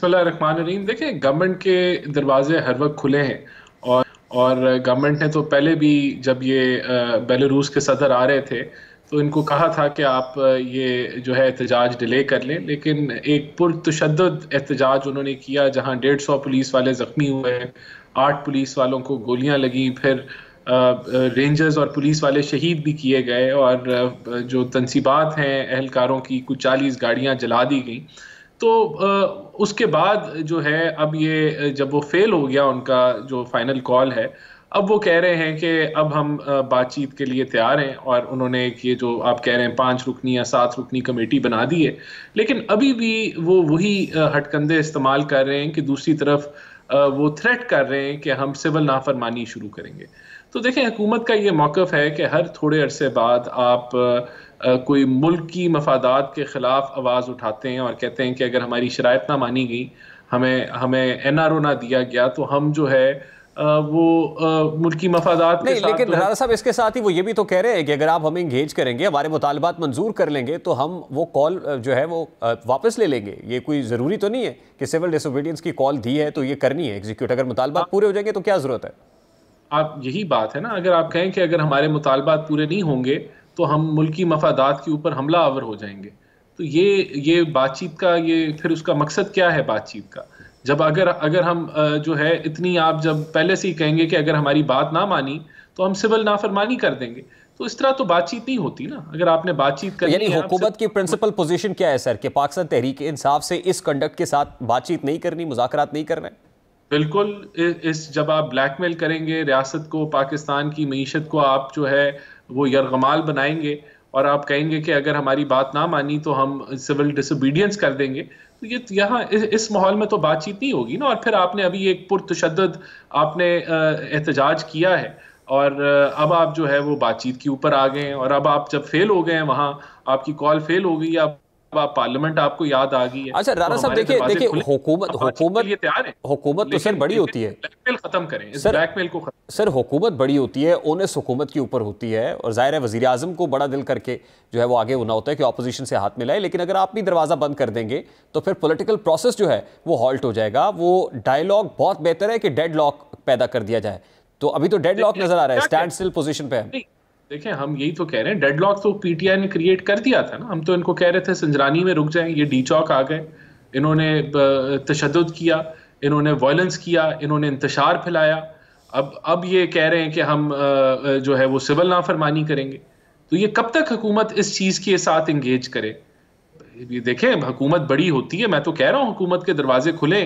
बिस्मिल्लाहिर्रहमानिर्रहीम। देखिए, गवर्नमेंट के दरवाजे हर वक्त खुले हैं और गवर्नमेंट ने तो पहले भी, जब ये बेलारूस के सदर आ रहे थे तो इनको कहा था कि आप ये जो है एहतजाज डिले कर लें, लेकिन एक पुरतशद्दुद एहतजाज उन्होंने किया जहां 150 पुलिस वाले जख्मी हुए, 8 पुलिस वालों को गोलियां लगी, फिर रेंजर्स और पुलिस वाले शहीद भी किए गए और जो तनसीबात हैं एहलकारों की, कुछ 40 गाड़ियां जला दी गई। तो उसके बाद जो है, अब ये जब वो फेल हो गया उनका जो फाइनल कॉल है, अब वो कह रहे हैं कि अब हम बातचीत के लिए तैयार हैं और उन्होंने एक ये जो आप कह रहे हैं 5 रुकनी या 7 रुकनी कमेटी बना दी है। लेकिन अभी भी वो वही हटकंदे इस्तेमाल कर रहे हैं कि दूसरी तरफ वो थ्रेट कर रहे हैं कि हम सिविल नाफरमानी शुरू करेंगे। तो देखें, हुकूमत का ये मौक़िफ़ है कि हर थोड़े अरसे बाद आप कोई मुल्क की मफादात के ख़िलाफ़ आवाज़ उठाते हैं और कहते हैं कि अगर हमारी शराइत ना मानी गई, हमें हमें NRO ना दिया गया, तो हम जो है वो मुल्की मफादात के नहीं। साथ लेकिन राणा साहब, इसके साथ ही वो ये भी तो कह रहे हैं कि अगर आप हमें इंगेज करेंगे, हमारे मुतालबात मंजूर कर लेंगे, तो हम वो कॉल जो है वो वापस ले लेंगे। ये कोई ज़रूरी तो नहीं है कि सिविल डिसोबीडियंस की कॉल दी है तो ये करनी है एग्जीक्यूट। अगर मुतालबात पूरे हो जाएंगे तो क्या ज़रूरत है? आप यही बात है ना, अगर आप कहें कि अगर हमारे मुतालबात पूरे नहीं होंगे तो हम मुल्की मफादात के ऊपर हमला आवर हो जाएंगे, तो ये बातचीत का, ये फिर उसका मकसद क्या है बातचीत का? जब अगर अगर हम जो है इतनी, आप जब पहले से ही कहेंगे कि अगर हमारी बात ना मानी तो हम सिविल नाफरमानी कर देंगे, तो इस तरह तो बातचीत नहीं होती ना। अगर आपने बातचीत करनी यानी है, हुकूमत की प्रिंसिपल पोजीशन क्या है सर, कि पाकिस्तान तहरीक इंसाफ से इस कंडक्ट के साथ बातचीत नहीं करनी, मुज़ाकरात नहीं करना है? बिल्कुल। इस जब आप ब्लैकमेल करेंगे रियासत को, पाकिस्तान की मईशत को आप जो है वो यरगमाल बनाएंगे और आप कहेंगे कि अगर हमारी बात ना मानी तो हम सिविल डिसोबीडियंस कर देंगे, तो ये यहाँ इस माहौल में तो बातचीत नहीं होगी ना। और फिर आपने अभी एक पुरतशद्दुद आपने एहतजाज किया है और अब आप जो है वो बातचीत के ऊपर आ गए हैं, और अब आप जब फेल हो गए हैं, वहाँ आपकी कॉल फेल हो गई, अब आप पार्लियामेंट आपको याद आ गई है। अच्छा तो राणा साहब, हमारे दरवाजे देखिए खुले, हुकूमत हम बातचीत के लिए तैयार हैं, हुकूमत तो सर बड़ी होती है ब्लैकमेल खत्म करें, इस सर। ब्लैकमेल को खत्म। सर हुकूमत बड़ी होती है, ओनस हुकूमत के ऊपर होती है, और जाहिर है वज़ीर आज़म को बड़ा दिल करके जो है वो आगे होना होता है कि ऑपोजिशन से हाथ मिलाए। लेकिन अगर आप भी दरवाज़ा बंद कर देंगे तो फिर पॉलिटिकल प्रोसेस जो है वो हॉल्ट हो जाएगा। वो डायलॉग बहुत बेहतर है कि डेड लॉक पैदा कर दिया जाए, तो अभी तो डेड लॉक नजर आ रहा है, स्टैंड स्टिल पोजीशन पे है। देखें, हम यही तो कह रहे हैं, डेडलॉक तो पीटीआई ने क्रिएट कर दिया था ना। हम तो इनको कह रहे थे संजरानी में रुक जाएं, ये डी चौक आ गए, इन्होंने तशद्दुद किया, इन्होंने वायलेंस किया, इन्होंने इंतशार फैलाया। अब ये कह रहे हैं कि हम जो है वो सिविल नाफरमानी करेंगे। तो ये कब तक हुकूमत इस चीज़ के साथ इंगेज करे? ये देखें, हुकूमत बड़ी होती है, मैं तो कह रहा हूँ हुकूमत के दरवाजे खुले,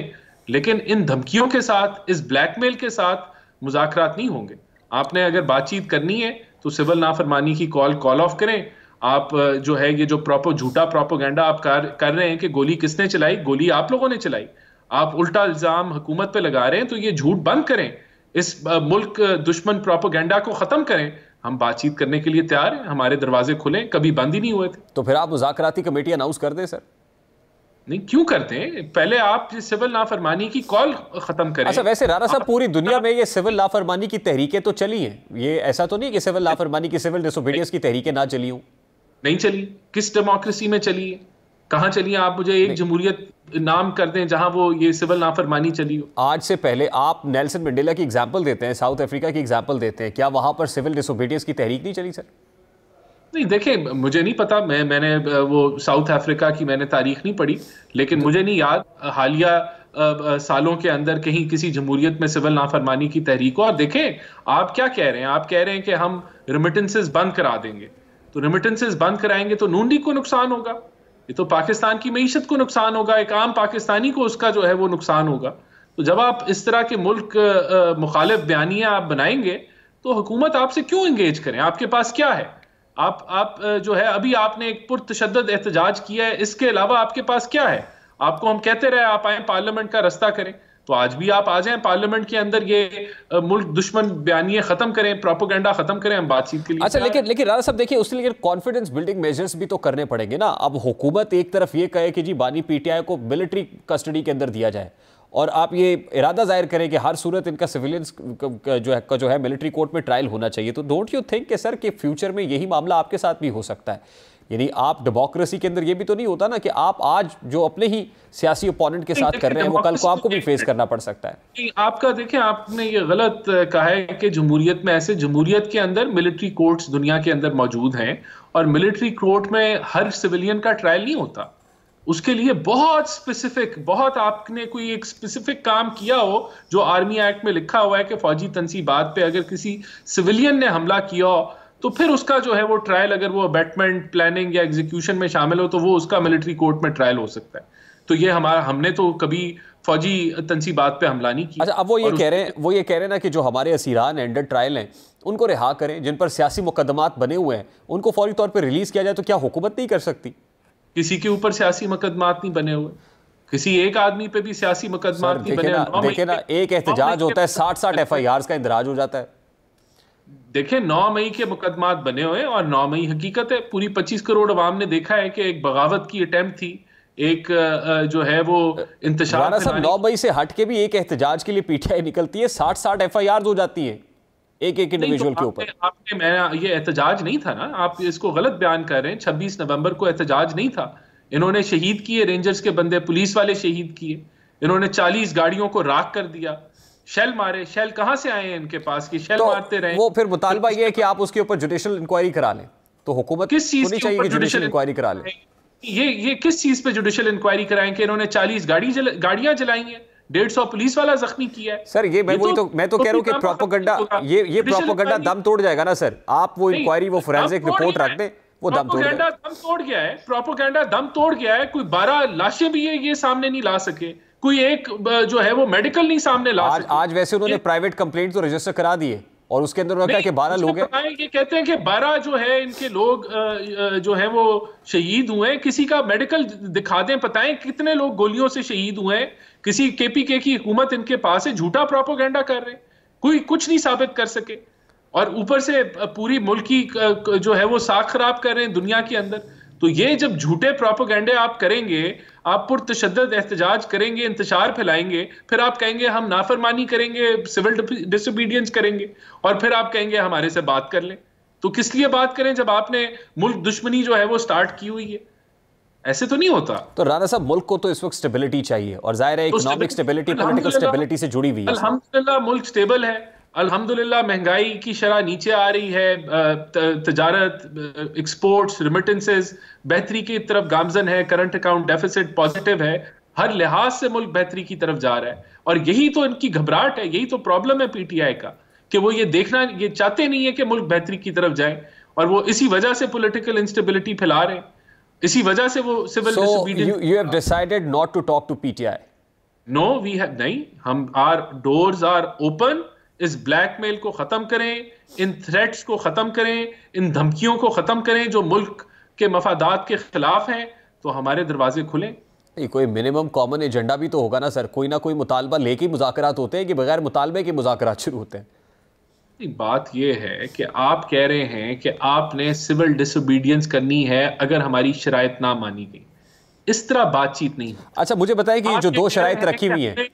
लेकिन इन धमकियों के साथ, इस ब्लैकमेल के साथ मुज़ाकरात नहीं होंगे। आपने अगर बातचीत करनी है तो सिविल नाफरमानी की कॉल ऑफ करें। आप जो है ये जो झूठा प्रोपोगेंडा आप कर रहे हैं कि गोली किसने चलाई, गोली आप लोगों ने चलाई, आप उल्टा इल्जाम हुकूमत पे लगा रहे हैं, तो ये झूठ बंद करें, इस मुल्क दुश्मन प्रोपोगेंडा को खत्म करें। हम बातचीत करने के लिए तैयार हैं, हमारे दरवाजे खुले, कभी बंद ही नहीं हुए थे। तो फिर आप मुज़ाकराती कमेटी अनाउंस कर दें सर। नहीं, क्यों करते हैं? पहले आप सिविल नाफरमानी की कॉल खत्म करें। अच्छा, वैसे राणा साहब, पूरी दुनिया में ये सिविल नाफरमानी की तहरीकें तो चली हैं, ये ऐसा तो नहीं कि सिविल नाफरमानी की, सिविल डिसोबीडियंस की तहरीकें ना चली हूं? नहीं चली। किस डेमोक्रेसी में चली है? कहां चली है? आप मुझे एक जमहूरियत नाम कर दें जहां वो ये सिविल नाफरमानी चली हो। आज से पहले आप नेल्सन मंडेला की एग्जाम्पल देते हैं, साउथ अफ्रीका की एग्जाम्पल देते हैं, क्या वहां पर सिविल डिसोबीडियंस की तहरीक नहीं चली सर? नहीं, देखें, मुझे नहीं पता, मैंने वो साउथ अफ्रीका की मैंने तारीख नहीं पढ़ी, लेकिन मुझे नहीं याद हालिया सालों के अंदर कहीं किसी जमहूरियत में सिविल नाफरमानी की तहरीक हो। और देखें, आप क्या कह रहे हैं? आप कह रहे हैं कि हम रेमिटेंसेस बंद करा देंगे, तो रेमिटेंसेस बंद कराएंगे तो नून लीग को नुकसान होगा, ये तो पाकिस्तान की मईशत को नुकसान होगा, एक आम पाकिस्तानी को उसका जो है वो नुकसान होगा। तो जब आप इस तरह के मुल्क मुखालिफ बयानियां आप बनाएंगे तो हुकूमत आपसे क्यों इंगेज करें? आपके पास क्या है? आप जो है, अभी आपने एक पुरतशद्दुद एहतजाज किया है, इसके अलावा आपके पास क्या है? आपको हम कहते रहे आप आए पार्लियामेंट का रास्ता करें, तो आज भी आप आ जाएं पार्लियामेंट के अंदर, ये मुल्क दुश्मन बयानियां खत्म करें, प्रोपोगेंडा खत्म करें, हम बातचीत के लिए। अच्छा, लेकिन राणा साहब देखिए, उसके लिए कॉन्फिडेंस बिल्डिंग मेजर्स भी तो करने पड़ेंगे ना। अब हुकूमत एक तरफ ये कहे कि जी बानी पीटीआई को मिलिट्री कस्टडी के अंदर दिया जाए, और आप ये इरादा जाहिर करें कि हर सूरत इनका सिविलियंस जो है मिलिट्री कोर्ट में ट्रायल होना चाहिए, तो डोंट यू थिंक कि सर कि फ्यूचर में यही मामला आपके साथ भी हो सकता है यानी आप डेमोक्रेसी के अंदर ये भी तो नहीं होता ना कि आप आज जो अपने ही सियासी ओपोनेंट के साथ कर रहे हैं वो कल को आपको भी फेस करना पड़ सकता है। आपका देखें, आपने ये गलत कहा है कि जमहूरियत में ऐसे, जमहूरियत के अंदर मिलिट्री कोर्ट्स दुनिया के अंदर मौजूद हैं और मिलिट्री कोर्ट में हर सिविलियन का ट्रायल नहीं होता। उसके लिए बहुत स्पेसिफिक, बहुत आपने कोई एक स्पेसिफिक काम किया हो जो आर्मी एक्ट में लिखा हुआ है कि फौजी तनसीबात पे अगर किसी सिविलियन ने हमला किया हो तो फिर उसका जो है वो ट्रायल, अगर वो अबैटमेंट, प्लानिंग या एग्जीक्यूशन में शामिल हो तो वो उसका मिलिट्री कोर्ट में ट्रायल हो सकता है। तो ये हमने तो कभी फौजी तनसीबात पे हमला नहीं किया। अच्छा, अब वो ये कह रहे हैं ना कि जो हमारे असीरान अंडर ट्रायल हैं उनको रिहा करें, जिन पर सियासी मुकदमात बने हुए हैं उनको फौरी तौर पर रिलीज किया जाए। तो क्या हुकूमत नहीं कर सकती? किसी के ऊपर सियासी मुकदमात नहीं बने हुए, किसी एक आदमी पे भी सियासी मुकदमात नहीं बने। देखे ना, एक एहतजाज होता है 60 FIRs का इंदराज हो जाता है। देखें, 9 मई के मुकदमात बने हुए और 9 मई हकीकत है, पूरी 25 करोड़ अवाम ने देखा है कि एक बगावत की अटेम्प्ट थी, एक जो है वो इंतशार। 9 मई से हट के भी एक एहतजाज के लिए PTI निकलती है, 60 FIRs हो जाती है एक इंडिविजुअल के ऊपर। ये एहतजाज नहीं था ना, आप इसको गलत बयान कर रहे हैं। 26 नवंबर को एहतजाज नहीं था। इन्होंने शहीद किए रेंजर्स के बंदे, पुलिस वाले शहीद किए। इन्होंने 40 गाड़ियों को राख कर दिया, शेल मारे। शेल कहां से आए हैं इनके पास कि शेल मारते रहे? वो फिर मुतालबा ये है कि आप उसके ऊपर जुडिशियल इंक्वायरी करा लें। तो हुकूमत किस चीज होनी चाहिए कि जुडिशियल इंक्वायरी करा लें। ये किस चीज पे जुडिशियल इंक्वायरी कराएं कि इन्होंने 40 गाड़ियां जलाई हैं, 150 पुलिस वाला जख्मी किया है? सर ये मैं तो कह रहा हूं कि प्रोपेगेंडा, ये प्रोपेगेंडा दम तोड़ जाएगा ना सर। आप वो इंक्वायरी, वो फोरेंसिक रिपोर्ट रख दें, वो दम तोड़ जाएगा। दम तोड़ गया है, प्रोपेगेंडा दम तोड़ गया है। कोई 12 लाशें भी ये सामने नहीं ला सके, कोई एक जो है वो मेडिकल नहीं सामने ला सके। आज वैसे उन्होंने प्राइवेट कंप्लेंट तो रजिस्टर करा दिए और उसके अंदर उन्होंने कहा कि 12 लोग हैं। ये कहते हैं कि 12 जो है इनके लोग जो है वो शहीद हुए हैं। किसी का मेडिकल दिखा दें, बताएं कितने लोग गोलियों से शहीद हुए हैं। किसी KPK की हुकूमत इनके पास है, झूठा प्रोपेगेंडा कर रहे हैं, कोई कुछ नहीं साबित कर सके और ऊपर से पूरी मुल्क की जो है वो साख खराब कर रहे हैं दुनिया के अंदर। तो ये जब झूठे प्रोपेगेंडे आप करेंगे, आप पुरतशद्दद एहतजाज करेंगे, इंतशार फैलाएंगे, फिर आप कहेंगे हम नाफरमानी करेंगे, सिविल डिसोबीडियंस करेंगे और फिर आप कहेंगे हमारे से बात कर लें। तो किस लिए बात करें जब आपने मुल्क दुश्मनी जो है वो स्टार्ट की हुई है? ऐसे तो नहीं होता। तो राणा साहब, मुल्क को तो इस वक्त स्टेबिलिटी चाहिए और जाहिर है इकोनॉमिक स्टेबिलिटी, पॉलिटिकल स्टेबिलिटी से जुड़ी हुई है। अल्हम्दुलिल्लाह मुल्क स्टेबल है, अल्हम्दुलिल्लाह महंगाई की शरह नीचे आ रही है, तजारत, एक्सपोर्ट्स, रिमिटेंसेस बेहतरी की तरफ गामजन है, करंट अकाउंट डेफिसिट पॉजिटिव है, हर लिहाज से मुल्क बेहतरी की तरफ जा रहा है। और यही तो इनकी घबराहट है, यही तो प्रॉब्लम है PTI का कि वो ये देखना, ये चाहते नहीं है कि मुल्क बेहतरी की तरफ जाए और वो इसी वजह से पॉलिटिकल इंस्टेबिलिटी फैला रहे हैं, इसी वजह से वो civil disobedience. You have decided not to talk to PTI? No, we have नहीं, हम our doors are open। इस ब्लैकमेल को खत्म करें, इन थ्रेट्स को खत्म करें, इन धमकियों को खत्म करें जो मुल्क के मफादात के खिलाफ हैं, तो हमारे दरवाजे खुलें। कोई मिनिमम कॉमन एजेंडा भी तो होगा ना सर, कोई ना कोई मुतालबा लेके मुज़ाकरात होते हैं कि बगैर मुतालबे के मुज़ाकरात शुरू होते हैं? बात यह है कि आप कह रहे हैं कि आपने सिविल डिसोबीडियंस करनी है अगर हमारी शराइत ना मानी गई। इस तरह बातचीत नहीं। अच्छा, मुझे बताएं कि जो 2 शराइत रखी हुई हैं,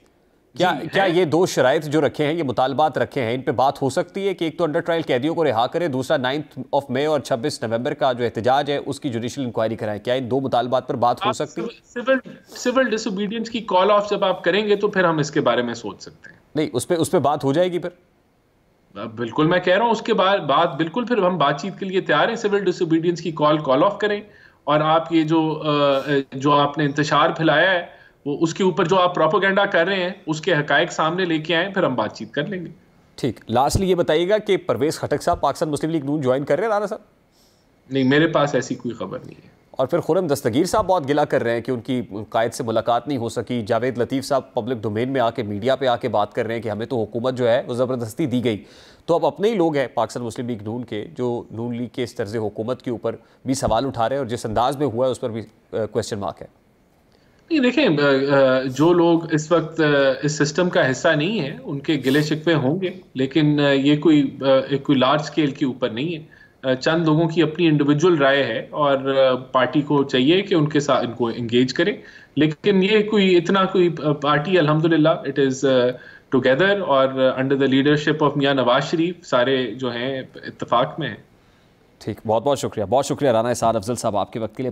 क्या ये 2 शराइत जो रखे हैं, ये मुतालबात रखे हैं, इन पे बात हो सकती है कि एक तो अंडर ट्रायल कैदियों को रिहा करें, दूसरा 9 मई और 26 नवंबर का जो एहतजाज है उसकी जुडिशियल इंक्वायरी कराएं? क्या इन 2 मुतालबात पर बात हो सकती है? सिविल डिसोबीडियंस की कॉल ऑफ जब आप करेंगे तो फिर हम इसके बारे में सोच सकते हैं। नहीं, उस पे बात हो जाएगी फिर? बिल्कुल, मैं कह रहा हूं उसके बाद बात बिल्कुल, फिर हम बातचीत के लिए तैयार हैं। सिविल डिसोबीडियंस की कॉल ऑफ करें और आप ये जो आपने इंतशार फैलाया है वो उसके ऊपर जो आप प्रोपेगेंडा कर रहे हैं उसके हकायक सामने लेके आए, फिर हम बातचीत कर लेंगे। ठीक। लास्टली ये बताइएगा कि परवेज खटक साहब पाकिस्तान मुस्लिम लीग नून ज्वाइन कर रहे हैं राणा साहब? नहीं, मेरे पास ऐसी कोई खबर नहीं है। और फिर खुर्रम दस्तगीर साहब बहुत गिला कर रहे हैं कि उनकी कायद से मुलाकात नहीं हो सकी। जावेद लतीफ़ साहब पब्लिक डोमेन में आके, मीडिया पे आके बात कर रहे हैं कि हमें तो हुकूमत जो है वो ज़बरदस्ती दी गई। तो अब अपने ही लोग हैं पाकिस्तान मुस्लिम लीग नून के जो नून लीग के इस तर्ज़ हुकूमत के ऊपर भी सवाल उठा रहे हैं और जिस अंदाज में हुआ है उस पर भी क्वेश्चन मार्क है। नहीं, देखें, जो लोग इस वक्त इस सिस्टम का हिस्सा नहीं है उनके गिले शिकवे होंगे, लेकिन ये कोई लार्ज स्केल के ऊपर नहीं है। चंद लोगों की अपनी इंडिविजुअल राय है और पार्टी को चाहिए कि उनके साथ इनको एंगेज करें, लेकिन ये कोई पार्टी अल्हम्दुलिल्लाह इट इज़ टुगेदर और अंडर द लीडरशिप ऑफ मियां नवाज शरीफ सारे जो हैं इत्तेफाक में हैं। ठीक, बहुत बहुत शुक्रिया राना एहसान अफजल साहब आपके वक्त के लिए।